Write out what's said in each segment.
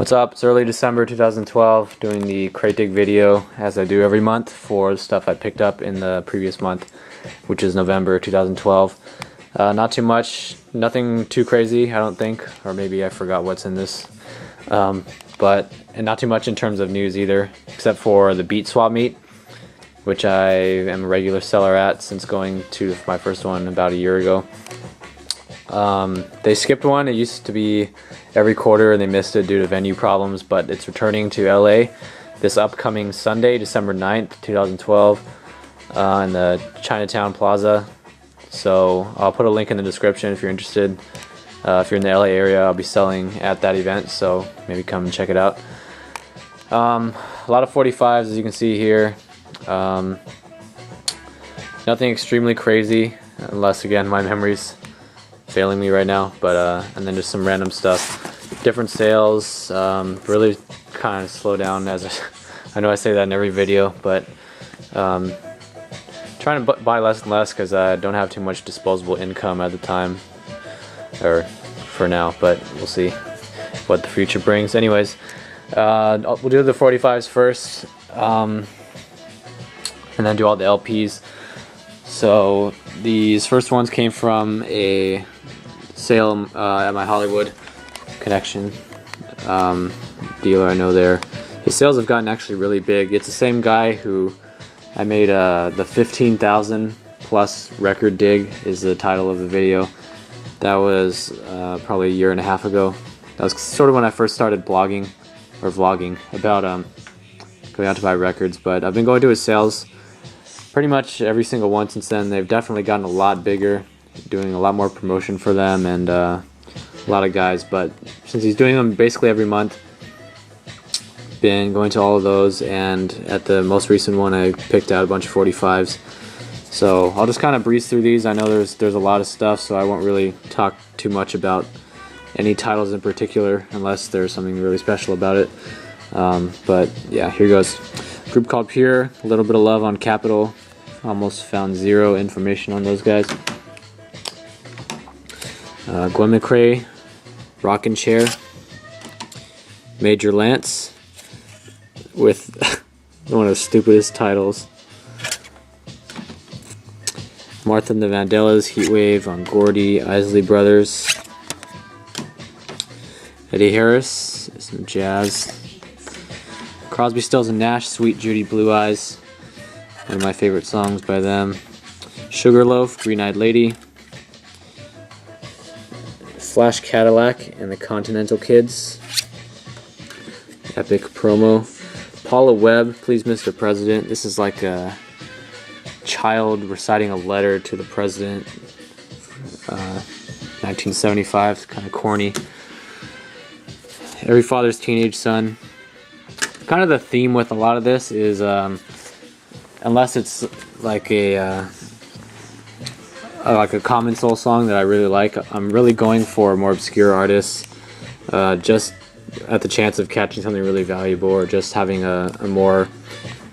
What's up? It's early December 2012, doing the crate dig video as I do every month for stuff I picked up in the previous month, which is November 2012. Not too much, nothing too crazy I don't think, or maybe I forgot what's in this. And not too much in terms of news either, except for the beat swap meet, which I am a regular seller at since going to my first one about a year ago. They skipped one. It used to be every quarter and they missed it due to venue problems, but it's returning to LA this upcoming Sunday, December 9th, 2012, in the Chinatown Plaza. So I'll put a link in the description if you're interested. If you're in the LA area, I'll be selling at that event, so maybe come and check it out. A lot of 45s, as you can see here. Nothing extremely crazy, unless again my memory's failing me right now, but and then just some random stuff, different sales. Really kind of slow down, as I know I say that in every video, but trying to buy less and less because I don't have too much disposable income at the time, or for now, but we'll see what the future brings. Anyways, we'll do the 45s first, and then do all the LPs. So these first ones came from a sale at my Hollywood connection dealer I know there. His sales have gotten actually really big. It's the same guy who I made the 15,000 plus record dig is the title of the video. That was probably a year and a half ago. That was sort of when I first started blogging or vlogging about going out to buy records, but I've been going to his sales pretty much every single one since then. They've definitely gotten a lot bigger, doing a lot more promotion for them, and a lot of guys, but since he's doing them basically every month, been going to all of those, and at the most recent one I picked out a bunch of 45s. So I'll just kind of breeze through these. I know there's a lot of stuff, so I won't really talk too much about any titles in particular unless there's something really special about it. But yeah, here goes. Group called Pure, a little bit of love on Capitol. Almost found zero information on those guys. Gwen McCrae, Rockin' Chair. Major Lance, with one of the stupidest titles. Martha and the Vandellas, Heatwave on Gordy, Isley Brothers. Eddie Harris, some jazz. Crosby, Stills and Nash, Sweet Judy Blue Eyes, one of my favorite songs by them. Sugarloaf, Green Eyed Lady. Flash Cadillac and the Continental Kids. Epic promo. Paula Webb, Please Mr. President. This is like a child reciting a letter to the president. 1975, it's kind of corny. Every Father's Teenage Son. Kind of the theme with a lot of this is, unless it's like a Common Soul song that I really like, I'm really going for more obscure artists, just at the chance of catching something really valuable, or just having a more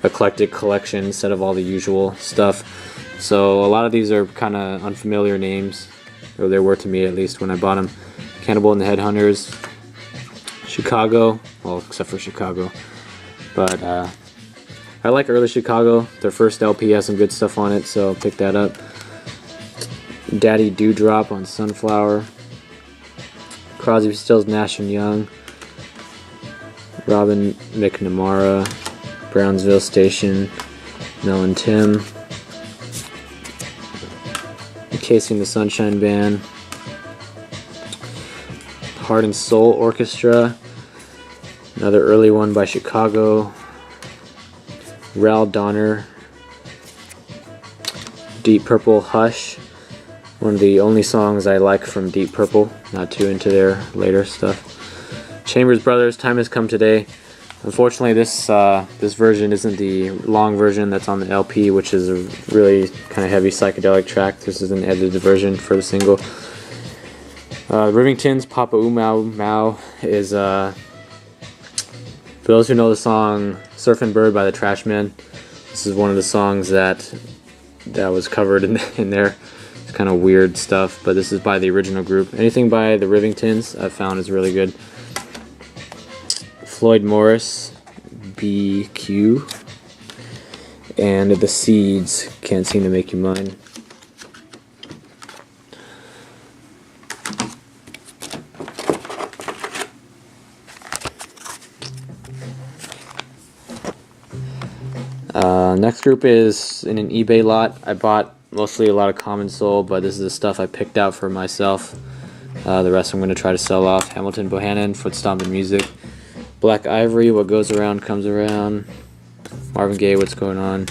eclectic collection instead of all the usual stuff. So a lot of these are kind of unfamiliar names, or they were to me at least when I bought them. Cannibal and the Headhunters, Chicago, well, except for Chicago. But I like early Chicago. Their first LP has some good stuff on it, so pick that up. Daddy Dewdrop on Sunflower. Crosby, Stills, Nash and Young. Robin McNamara. Brownsville Station. Mel and Tim. Encasing the Sunshine Band. Heart and Soul Orchestra. Another early one by Chicago. Ral Donner. Deep Purple, Hush. One of the only songs I like from Deep Purple. Not too into their later stuff. Chambers Brothers, Time Has Come Today. Unfortunately, this version isn't the long version that's on the LP, which is a really kind of heavy psychedelic track. This is an edited version for the single. Rivington's Papa Oo Mau Mau is, for those who know the song Surfin' Bird by the Trashmen, this is one of the songs that was covered in there. It's kind of weird stuff, but this is by the original group. Anything by the Rivingtons I've found is really good. Floyd Morris, BQ, and The Seeds, Can't Seem to Make You Mine. Next group is in an eBay lot. I bought mostly a lot of common soul, but this is the stuff I picked out for myself. The rest I'm going to try to sell off. Hamilton Bohannon, Foot Stompin' Music. Black Ivory, What Goes Around Comes Around. Marvin Gaye, What's Going On.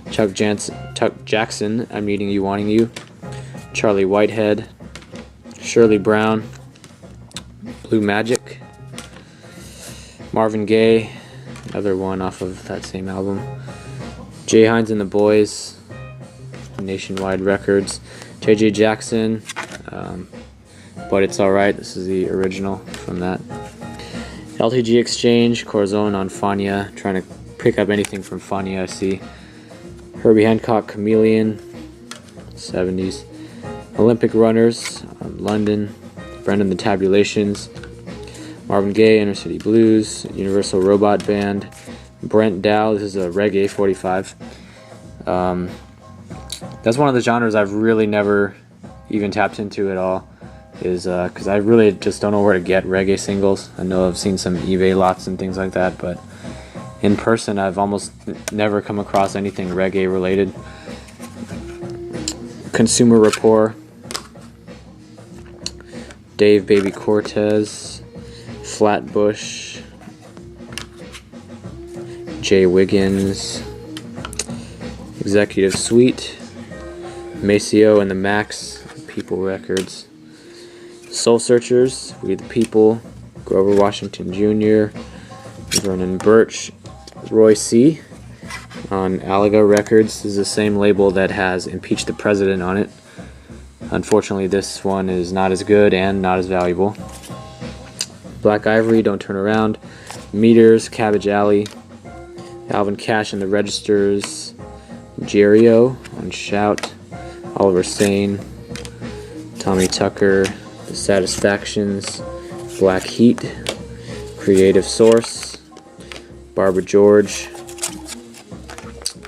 Chuck Jackson, I'm Needing You, Wanting You. Charlie Whitehead. Shirley Brown. Blue Magic. Marvin Gaye, another one off of that same album. Jay Hines and the Boys, Nationwide Records. JJ Jackson, But It's Alright, this is the original from that. LTG Exchange, Corazon on Fania, trying to pick up anything from Fania I see. Herbie Hancock, Chameleon, 70s. Olympic Runners, London. Brendan the Tabulations. Marvin Gaye, Inner City Blues. Universal Robot Band. Brent Dow, this is a reggae 45. That's one of the genres I've really never even tapped into at all, is because I really just don't know where to get reggae singles. I know I've seen some eBay lots and things like that, but in person I've almost never come across anything reggae related. Consumer Rapport, Dave Baby Cortez, Flatbush, Jay Wiggins, Executive Suite, Maceo and the Max, People Records, Soul Searchers, We the People, Grover Washington Jr., Vernon Birch, Roy C. on Alaga Records. This is the same label that has Impeach the President on it. Unfortunately, this one is not as good and not as valuable. Black Ivory, Don't Turn Around, Meters, Cabbage Alley, Alvin Cash and the Registers, Jerio on Shout, Oliver Sane, Tommy Tucker, The Satisfactions, Black Heat, Creative Source, Barbara George,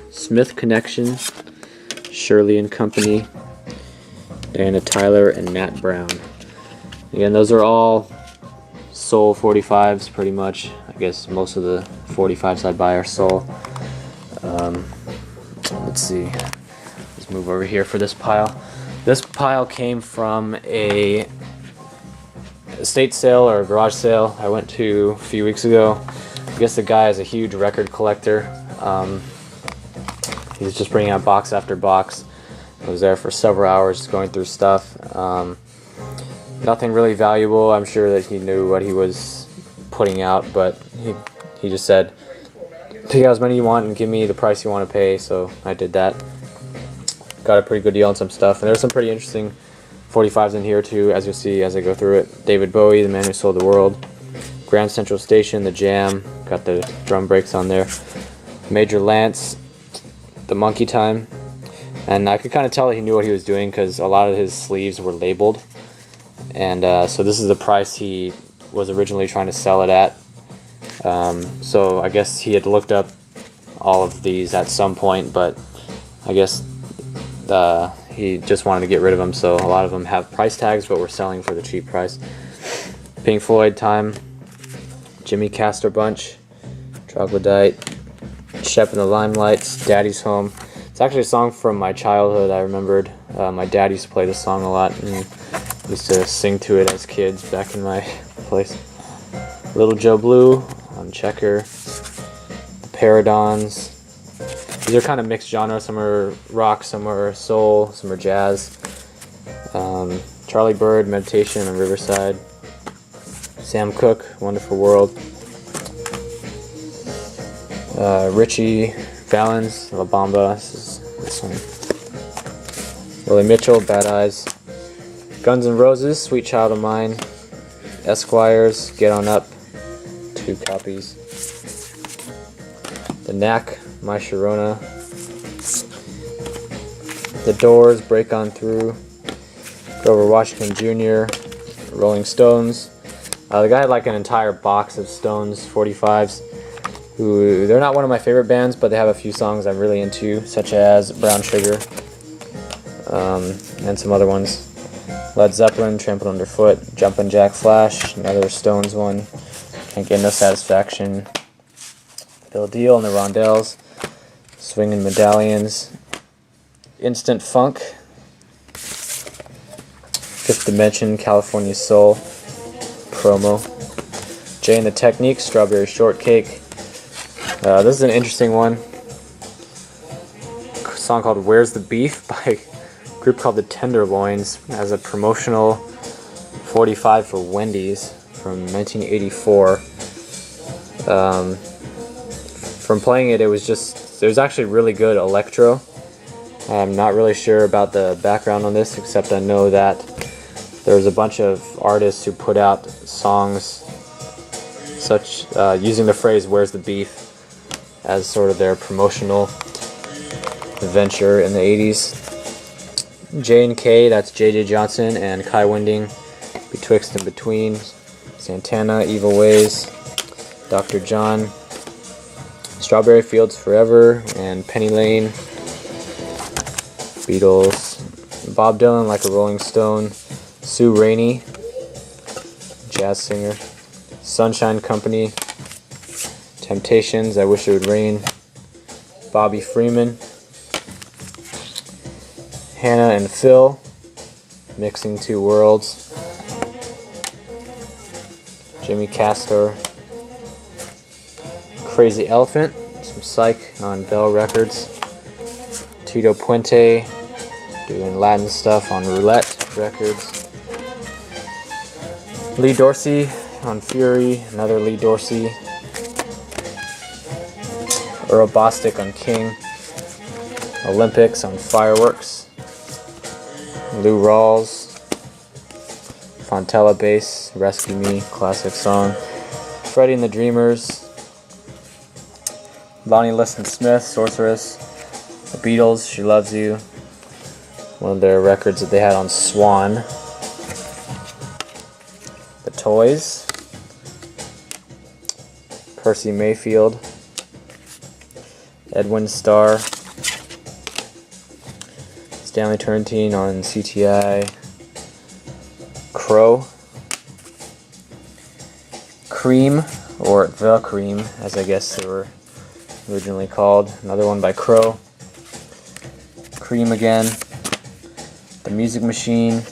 Smith Connection, Shirley and Company, Diana Tyler, and Nat Brown. Again, those are all Soul 45s pretty much. I guess most of the 45s I buy are Soul. Let's see. Let's move over here for this pile. This pile came from a estate sale or a garage sale I went to a few weeks ago. I guess the guy is a huge record collector. He's just bringing out box after box. I was there for several hours going through stuff. Nothing really valuable. I'm sure that he knew what he was putting out, but he just said, pick out as many you want and give me the price you want to pay, so I did that. Got a pretty good deal on some stuff, and there's some pretty interesting 45s in here too, as you'll see as I go through it. David Bowie, The Man Who Sold the World. Grand Central Station, The Jam, got the drum breaks on there. Major Lance, The Monkey Time. And I could kind of tell that he knew what he was doing because a lot of his sleeves were labeled. And so this is the price he was originally trying to sell it at. So I guess he had looked up all of these at some point, but I guess he just wanted to get rid of them. So a lot of them have price tags, but we're selling for the cheap price. Pink Floyd, Time. Jimmy Castor Bunch. Troglodyte. Shep and the Limelights. Daddy's Home. It's actually a song from my childhood. I remembered my dad used to play this song a lot and used to sing to it as kids back in my place. Little Joe Blue on Checker. The Paradons. These are kind of mixed genres. Some are rock, some are soul, some are jazz. Charlie Bird, Meditation on Riverside. Sam Cooke, Wonderful World. Richie Valens, La Bamba, this one. Willie Mitchell, Bad Eyes. Guns N' Roses, Sweet Child of Mine. Esquires, Get On Up, 2 copies. The Knack, My Sharona. The Doors, Break On Through. Grover Washington Jr., Rolling Stones. The guy had like an entire box of Stones 45s. Who they're not one of my favorite bands, but they have a few songs I'm really into, such as Brown Sugar, and some other ones. Led Zeppelin, Trampled Underfoot, Jumpin' Jack Flash, another Stones one, Can't Get No Satisfaction, Bill Deal and the Rondells, Swingin' Medallions, Instant Funk, Fifth Dimension, California Soul, Promo, Jay and the Technique, Strawberry Shortcake. This is an interesting one. A song called Where's the Beef by a group called the Tenderloins, as a promotional 45 for Wendy's from 1984. From playing it, it was actually really good electro. I'm not really sure about the background on this, except I know that there's a bunch of artists who put out songs such using the phrase "Where's the beef" as sort of their promotional venture in the 80s. J and K, that's J.J. Johnson and Kai Winding, Betwixt and Between, Santana, Evil Ways, Dr. John, Strawberry Fields Forever, and Penny Lane, Beatles, Bob Dylan, Like a Rolling Stone, Sue Rainey, jazz singer, Sunshine Company, Temptations, I Wish It Would Rain, Bobby Freeman, Hannah and Phil, Mixing Two Worlds, Jimmy Castor, Crazy Elephant, some Psych on Bell Records, Tito Puente doing Latin stuff on Roulette Records, Lee Dorsey on Fury, another Lee Dorsey, Earl Bostic on King, Olympics on Fireworks, Lou Rawls, Fontella Bass, Rescue Me, classic song, Freddie and the Dreamers, Lonnie Liston Smith, Sorceress, The Beatles, She Loves You, one of their records that they had on Swan, The Toys, Percy Mayfield, Edwin Starr, Stanley Turrentine on CTI, Crow, Cream, or The Cream, as I guess they were originally called, another one by Crow, Cream again, The Music Machine,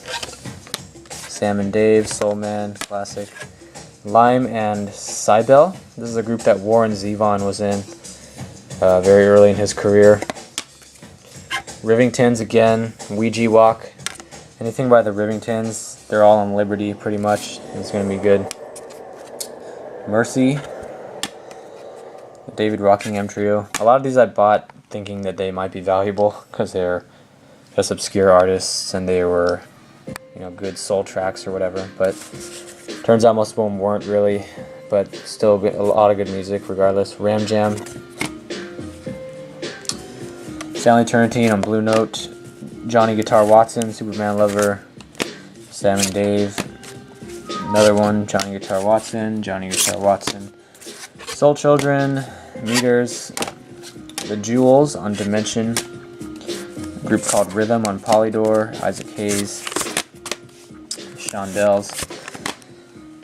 Sam and Dave, Soul Man, classic, Lime and Cybele. This is a group that Warren Zevon was in very early in his career. Rivingtons again, Ouija Walk. Anything by the Rivingtons, they're all on Liberty pretty much. It's going to be good. Mercy, the David Rockingham Trio. A lot of these I bought thinking that they might be valuable because they're just obscure artists and they were, good soul tracks or whatever. But turns out most of them weren't really, but still a lot of good music regardless. Ram Jam, Stanley Turrentine on Blue Note, Johnny Guitar Watson, Superman Lover, Sam and Dave, another one, Johnny Guitar Watson, Soul Children, Meters, The Jewels on Dimension, a group called Rhythm on Polydor, Isaac Hayes, Shondells.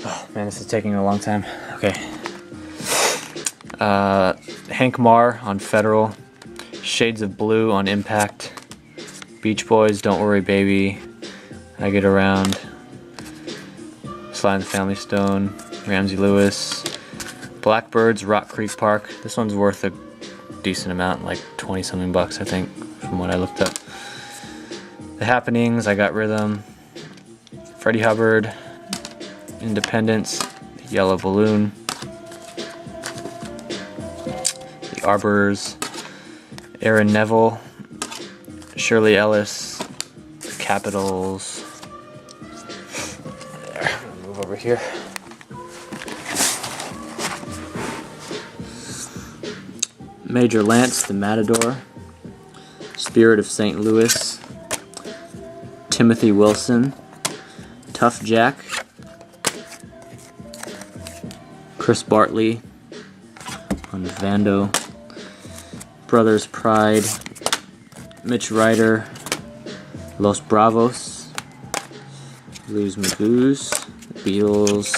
Oh man, this is taking a long time. Okay. Hank Marr on Federal, Shades of Blue on Impact, Beach Boys, Don't Worry Baby, I Get Around, Sly and the Family Stone, Ramsey Lewis, Blackbirds, Rock Creek Park. This one's worth a decent amount, like 20 something bucks I think, from what I looked up. The Happenings, I Got Rhythm, Freddie Hubbard, Independence, Yellow Balloon, The Arbors, Aaron Neville, Shirley Ellis, The Capitals. There, I'm gonna move over here. Major Lance, The Matador, Spirit of St. Louis, Timothy Wilson, Tough Jack, Chris Bartley on the Vando, Brothers Pride, Mitch Ryder, Los Bravos, Blues Magoos, Beatles,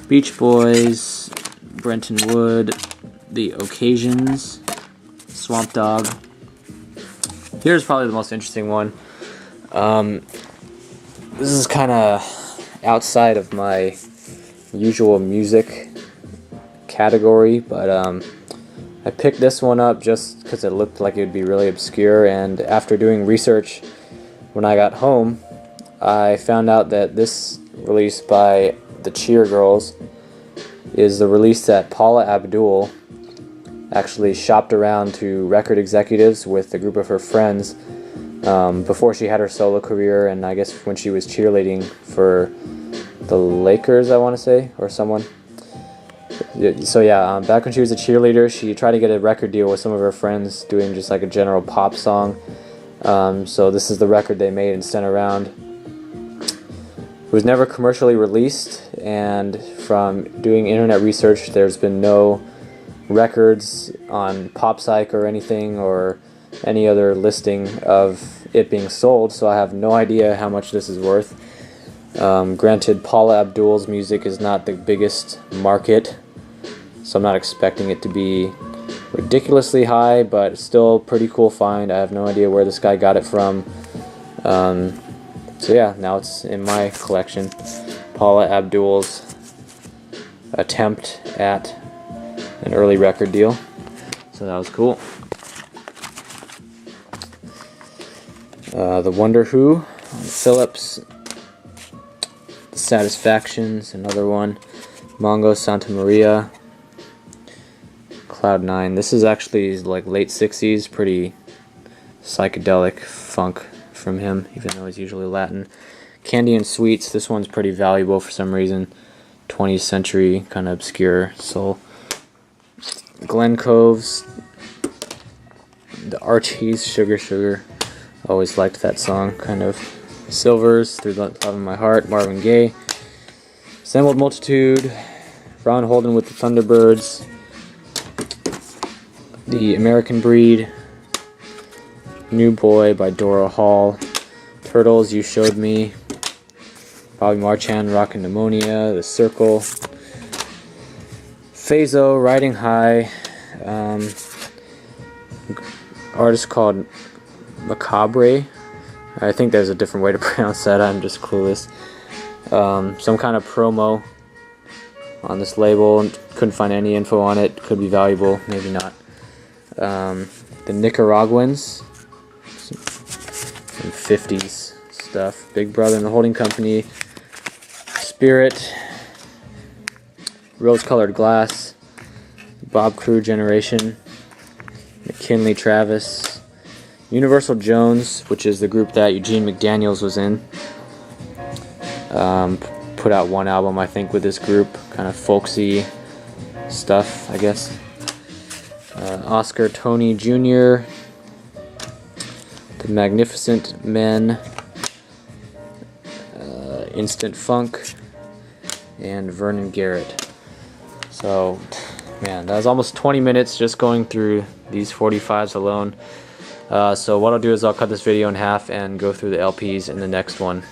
Beach Boys, Brenton Wood, The Occasions, Swamp Dogg. Here's probably the most interesting one. This is kind of outside of my usual music category, but I picked this one up just because it looked like it would be really obscure, and after doing research when I got home, I found out that this release by the Cheer Girls is the release that Paula Abdul actually shopped around to record executives with a group of her friends before she had her solo career, and I guess when she was cheerleading for the Lakers, I want to say, or someone. So yeah, back when she was a cheerleader, she tried to get a record deal with some of her friends doing just like a general pop song. So this is the record they made and sent around. It was never commercially released, and from doing internet research, there's been no records on PSYCH or anything, or any other listing of it being sold, so I have no idea how much this is worth. Granted, Paula Abdul's music is not the biggest market, so I'm not expecting it to be ridiculously high, but still pretty cool find. I have no idea where this guy got it from. So yeah, now it's in my collection. Paula Abdul's attempt at an early record deal. So that was cool. The Wonder Who, Phillips, The Satisfactions, another one. Mongo Santa Maria, Cloud 9. This is actually like late 60s, pretty psychedelic funk from him, even though he's usually Latin. Candy and Sweets, this one's pretty valuable for some reason. 20th century, kind of obscure soul. Glen Coves, the Archies, Sugar Sugar. Always liked that song, kind of. Silvers, Through the Love of My Heart, Marvin Gaye. Assembled Multitude, Ron Holden with the Thunderbirds. The American Breed, New Boy by Dora Hall. Turtles, You Showed Me. Bobby Marchand, Rockin' Pneumonia. The Circle. Phaso, Riding High. Artist called Macabre. I think there's a different way to pronounce that, I'm just clueless. Some kind of promo on this label, couldn't find any info on it, could be valuable, maybe not. The Nicaraguans, some 50s stuff. Big Brother and the Holding Company, Spirit, Rose Colored Glass, Bob Crew Generation, McKinley Travis, Universal Jones, which is the group that Eugene McDaniels was in. Put out one album, I think, with this group, kind of folksy stuff, I guess. Oscar Tony Jr., The Magnificent Men, Instant Funk, and Vernon Garrett. So, man, that was almost 20 minutes just going through these 45s alone. So what I'll do is I'll cut this video in half and go through the LPs in the next one.